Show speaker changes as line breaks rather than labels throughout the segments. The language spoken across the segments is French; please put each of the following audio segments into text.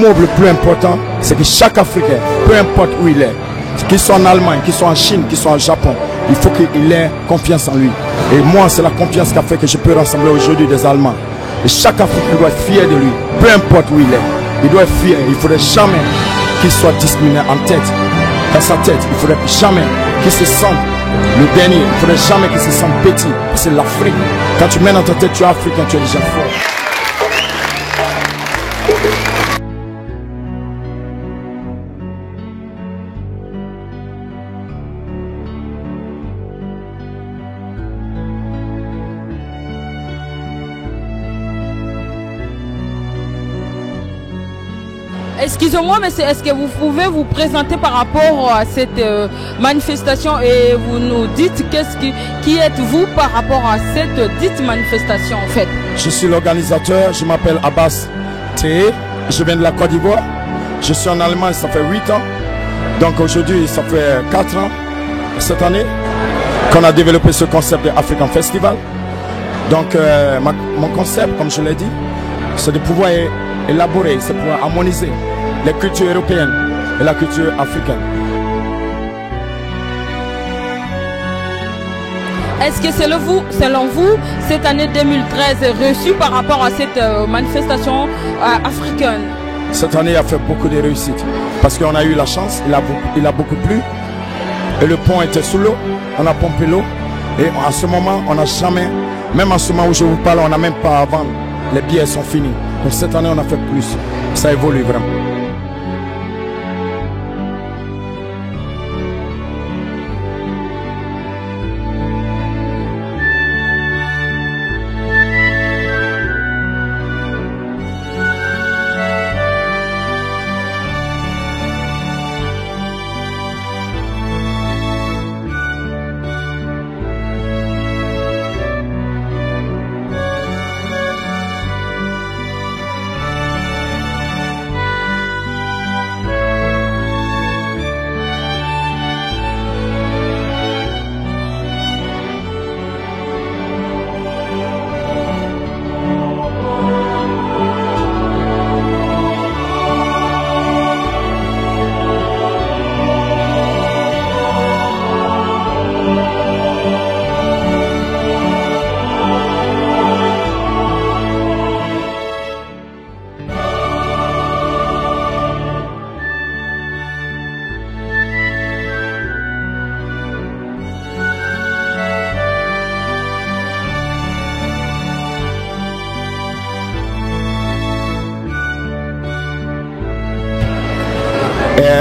mot le plus important, c'est que chaque Africain, peu importe où il est, qu'il soit en Allemagne, qu'il soit en Chine, qu'il soit en Japon, il faut qu'il ait confiance en lui. Et moi, c'est la confiance qui a fait que je peux rassembler aujourd'hui des Allemands. Et chaque Africain doit être fier de lui, peu importe où il est. Il doit être fier. Il ne faudrait jamais qu'il soit discriminé en tête, dans sa tête. Il ne faudrait jamais qu'il se sente le dernier. Il ne faudrait jamais qu'il se sente petit. C'est l'Afrique. Quand tu mets dans ta tête, tu es africain, tu es déjà fort.
Excusez-moi, mais est-ce que vous pouvez vous présenter par rapport à cette manifestation et vous nous dites qui êtes-vous par rapport à cette dite manifestation en fait?
Je suis l'organisateur, je m'appelle Abbas Té, je viens de la Côte d'Ivoire. Je suis en Allemagne, ça fait 8 ans. Donc aujourd'hui, ça fait 4 ans, cette année, qu'on a développé ce concept de African Festival. Donc mon concept, comme je l'ai dit, c'est de pouvoir élaborer, c'est pouvoir harmoniser les cultures européennes et la culture africaine.
Est-ce que selon vous, cette année 2013 est reçue par rapport à cette manifestation africaine?
Cette année a fait beaucoup de réussites parce qu'on a eu la chance, il a beaucoup plu et le pont était sous l'eau, on a pompé l'eau et en ce moment on n'a jamais, même en ce moment où je vous parle, on n'a même pas à vendre, les billets sont finis. Donc cette année on a fait plus, ça évolue vraiment.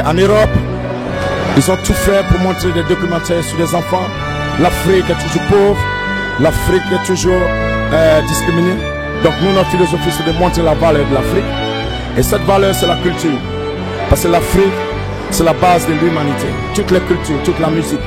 En Europe, ils ont tout fait pour montrer des documentaires sur les enfants. L'Afrique est toujours pauvre, l'Afrique est toujours discriminée. Donc nous, notre philosophie, c'est de montrer la valeur de l'Afrique. Et cette valeur, c'est la culture. Parce que l'Afrique, c'est la base de l'humanité. Toutes les cultures, toute la musique.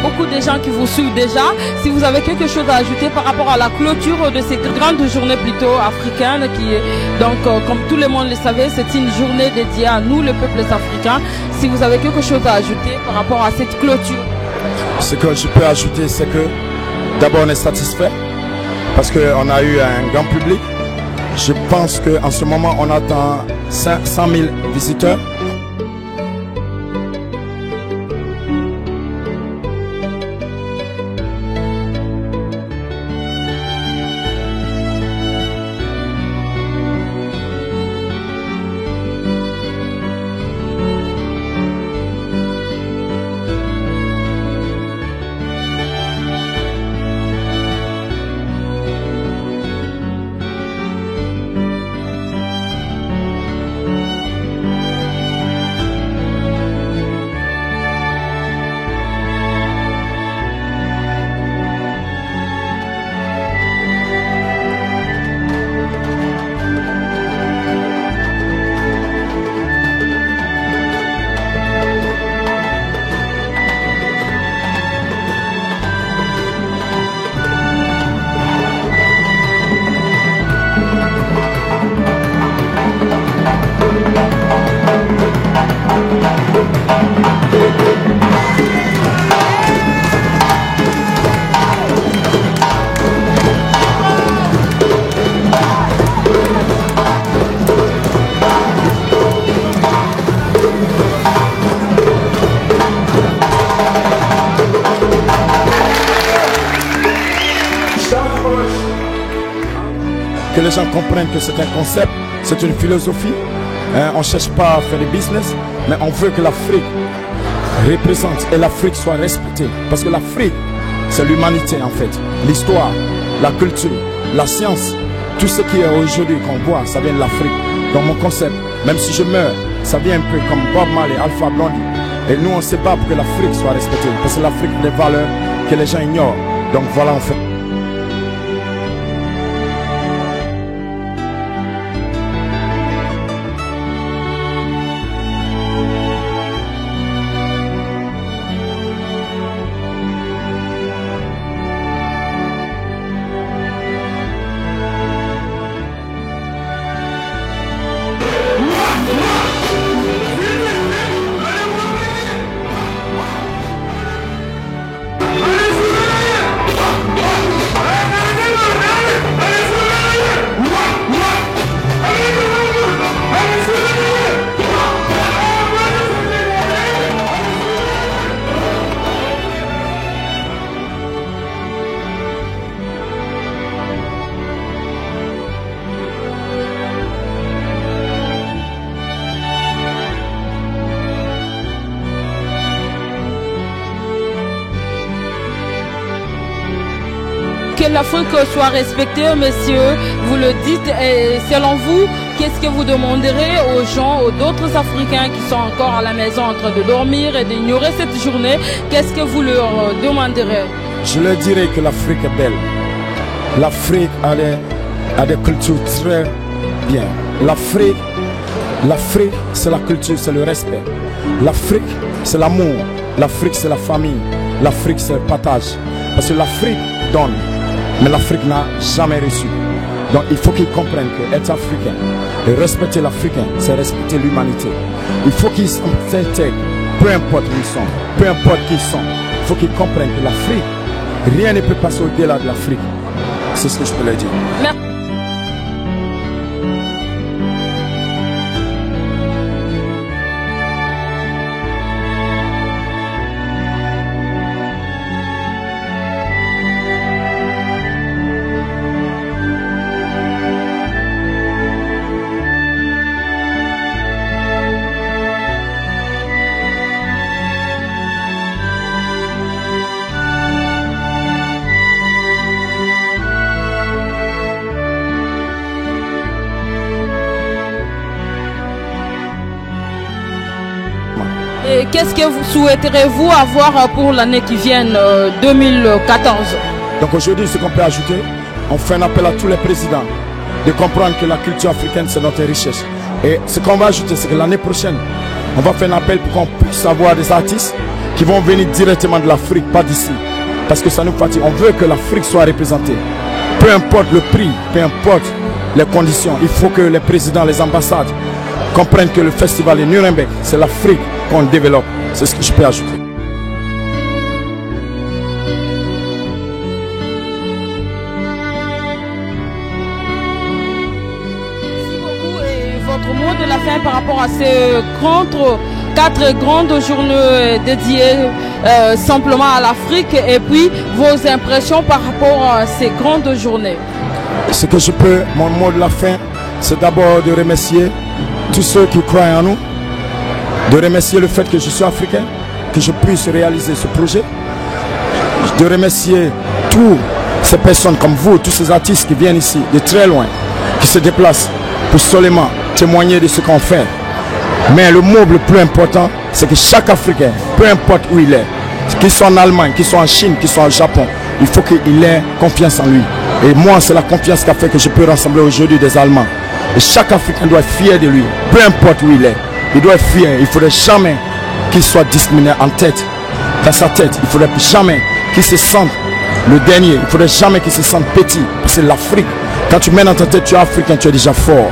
Beaucoup de gens qui vous suivent déjà. Si vous avez quelque chose à ajouter par rapport à la clôture de ces grandes journées plutôt africaines, qui est donc comme tout le monde le savait, c'est une journée dédiée à nous, le peuple africain. Si vous avez quelque chose à ajouter par rapport à cette clôture.
Ce que je peux ajouter, c'est que d'abord on est satisfait parce qu'on a eu un grand public. Je pense qu'en ce moment on attend 100 000 visiteurs. Que les gens comprennent que c'est un concept, c'est une philosophie. On ne cherche pas à faire du business, mais on veut que l'Afrique représente et l'Afrique soit respectée. Parce que l'Afrique, c'est l'humanité en fait. L'histoire, la culture, la science, tout ce qui est aujourd'hui qu'on voit, ça vient de l'Afrique. Dans mon concept, même si je meurs, ça vient un peu comme Bob Marley, Alpha Blondy. Et nous on se bat pour que l'Afrique soit respectée. Parce que l'Afrique a des valeurs que les gens ignorent. Donc voilà en fait.
Que l'Afrique soit respectée, messieurs, vous le dites, et selon vous, qu'est-ce que vous demanderez aux gens, aux d'autres Africains qui sont encore à la maison en train de dormir et d'ignorer cette journée, qu'est-ce que vous leur demanderez?
Je leur dirais que l'Afrique est belle. L'Afrique a des cultures très bien. L'Afrique, c'est la culture, c'est le respect. L'Afrique, c'est l'amour. L'Afrique, c'est la famille. L'Afrique, c'est le partage. Parce que l'Afrique donne, mais l'Afrique n'a jamais reçu. Donc il faut qu'ils comprennent qu'être africain et respecter l'Africain, c'est respecter l'humanité. Il faut qu'ils s'intègrent, peu importe où ils sont, peu importe qui ils sont. Il faut qu'ils comprennent que l'Afrique, rien ne peut passer au-delà de l'Afrique. C'est ce que je peux leur dire.
Merci. Et qu'est-ce que vous souhaiterez-vous avoir pour l'année qui vient, 2014?
Donc aujourd'hui, ce qu'on peut ajouter, on fait un appel à tous les présidents de comprendre que la culture africaine, c'est notre richesse. Et ce qu'on va ajouter, c'est que l'année prochaine, on va faire un appel pour qu'on puisse avoir des artistes qui vont venir directement de l'Afrique, pas d'ici. Parce que ça nous fatigue. On veut que l'Afrique soit représentée. Peu importe le prix, peu importe les conditions, il faut que les présidents, les ambassades comprennent que le festival de Nuremberg, c'est l'Afrique qu'on développe. C'est ce que je peux ajouter.
Merci beaucoup. Et votre mot de la fin par rapport à ces 4 grandes journées dédiées simplement à l'Afrique, et puis vos impressions par rapport à ces grandes journées?
Ce que je peux, mon mot de la fin, c'est d'abord de remercier tous ceux qui croient en nous, de remercier le fait que je suis africain, que je puisse réaliser ce projet, de remercier toutes ces personnes comme vous, tous ces artistes qui viennent ici de très loin, qui se déplacent pour seulement témoigner de ce qu'on fait. Mais le mot le plus important, c'est que chaque Africain, peu importe où il est, qu'il soit en Allemagne, qu'il soit en Chine, qu'il soit au Japon, il faut qu'il ait confiance en lui. Et moi, c'est la confiance qui a fait que je peux rassembler aujourd'hui des Allemands. Et chaque Africain doit être fier de lui, peu importe où il est. Il doit être fier. Il ne faudrait jamais qu'il soit discriminé en tête, dans sa tête. Il ne faudrait jamais qu'il se sente le dernier. Il ne faudrait jamais qu'il se sente petit. C'est l'Afrique. Quand tu mets dans ta tête, tu es africain, tu es déjà fort.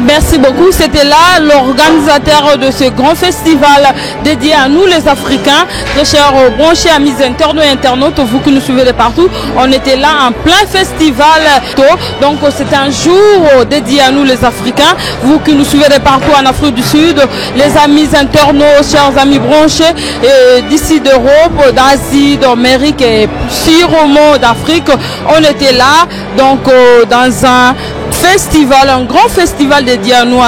Merci beaucoup. C'était là l'organisateur de ce grand festival dédié à nous les Africains. Très chers branchés, amis internautes et internautes, vous qui nous suivez de partout, on était là en plein festival. Donc c'est un jour dédié à nous les Africains. Vous qui nous suivez de partout en Afrique du Sud, les amis internautes, chers amis branchés d'ici d'Europe, d'Asie, d'Amérique et sûrement d'Afrique, on était là donc dans un festival, un grand festival dédié à nous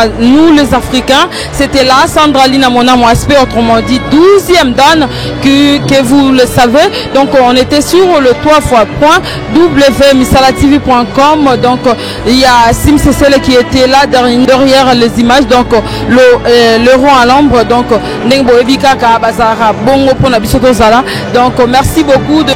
les Africains. C'était là, Sandra Lina Mona Moaspe, autrement dit 12e dan, que vous le savez. Donc on était sur le 3x.wmisalatv.com. Donc il y a Sim Cecele qui était là derrière les images. Donc le rond à l'ombre. Donc Nengbo Ebika Kabazara Bongo Pona Bisotozala. Donc merci beaucoup de